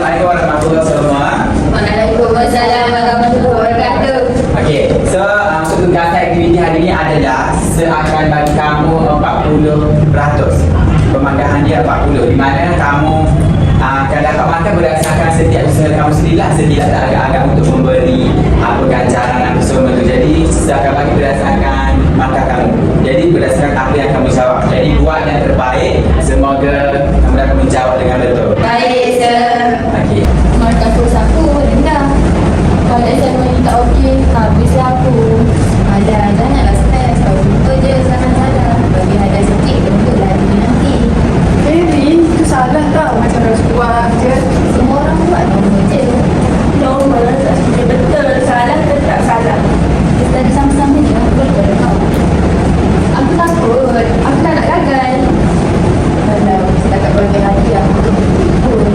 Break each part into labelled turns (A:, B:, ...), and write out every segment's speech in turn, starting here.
A: Assalamualaikum warahmatullahi wabarakatuh.
B: Waalaikumsalam warahmatullahi wabarakatuh.
A: Okey, so untuk tugas aktiviti hari ini adalah seakan bagi kamu 40%. Pemanggahan dia 40, di mana kamu akan dapat makan berdasarkan setiap usaha kamu sendirilah, setidaknya agak-agak untuk memberi ganjaran apa semua tu. Jadi saya akan bagi berdasarkan makan kamu. Jadi berdasarkan apa yang kamu jawab. Jadi buat yang terbaik. Semoga kamu dapat menjawab dengan betul.
B: Baik, sir.
A: Okey.
B: Markah kurus aku rendah. Kalau assignment tak okey, habislah aku. Alah, janganlah stres. Kau jumpa je salah-salah. Bagi hadiah sikit untuk lari nanti.
C: Erin, itu salah tau. Macam harus buat je.
B: Semua orang buat normal je.
C: Normal, tak setuju betul. Salah ke tak salah?
B: Kita ada sama-sama je. Betul kau. Aku takut. Aku tak nak gagal. Kalau setakat bagi hadiah untuk pun.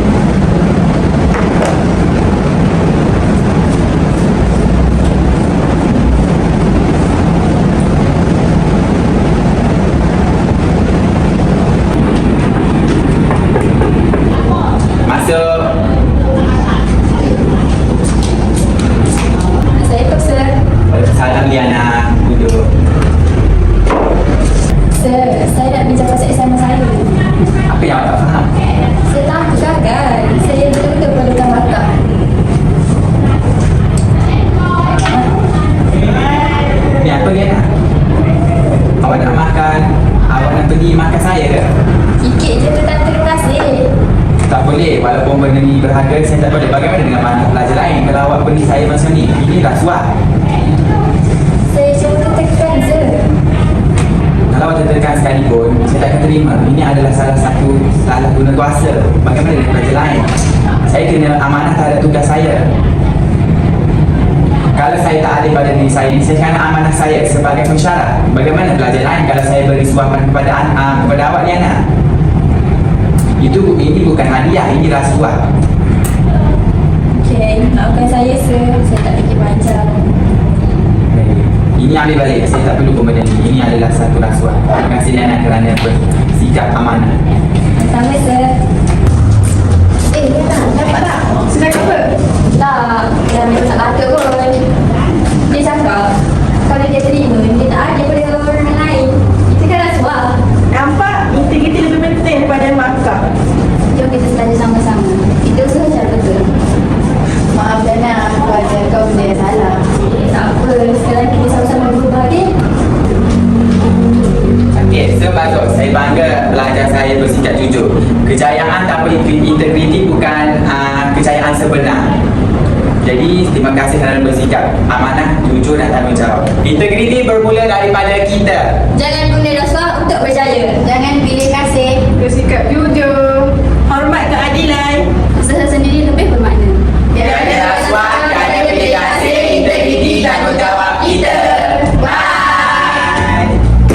A: Masuk.
B: Assalamualaikum, sir.
A: Salam Liana. Duduk.
B: Sir, saya nak bincang pasal assignment saya.
A: Apa yang awak tak faham?
B: Saya takut gagal. Saya betul-betul perlukan bakat.
A: Ni apa Liana? Awak nak makan? Awak nak pergi makan saya ke?
B: Sikit je tentang terima kasih.
A: Tak boleh, walaupun benda ni berharga, saya tak boleh. Bagaimana dengan mana pelajar lain kalau awak beri saya macam ni? Ini rasuah.
B: Saya cuba tekan, sir.
A: Kalau awak tertekan sekalipun, saya tak akan terima. Ini adalah salah satu salah guna kuasa. Bagaimana dengan pelajar lain? Saya kena amanah terhadap tugas saya. Kalau saya tak adil pada diri saya, saya kena amanah saya sebagai pensyarah. Bagaimana pelajar lain kalau saya beri suapan kepada awak Liana? Ini bukan hadiah, ini rasuah.
B: Okey, maafkan saya, sir. Saya tak fikir panjang.
A: Ini ambil balik, saya tak perlu benda ni. Ini adalah satu rasuah. Terima kasih Liana kerana bersikap amanah.
B: Sama, sir. Liana, dapat tak?
C: Sedang apa?
B: Tak, Liana memang tak patut pun. Dia cakap, kalau dia terima, dia tak adil pada orang lain. Itu kan rasuah.
C: Nampak? Integriti lebih penting daripada markah.
B: Jom kita study sama-sama. Kita usaha cara betul. Maaf Liana, aku ajar kau benda yang salah. Tak apa, sekarang kita sama-sama berubah, okey?
A: Okey, so bagus. Saya bangga pelajar saya bersikap jujur. Kejayaan tanpa integriti bukan kejayaan sebenar. Jadi, terima kasih kerana bersikap amanah, jujur dan tanggungjawab. Integriti bermula daripada kita.
B: Jangan guna rasuah untuk berjaya.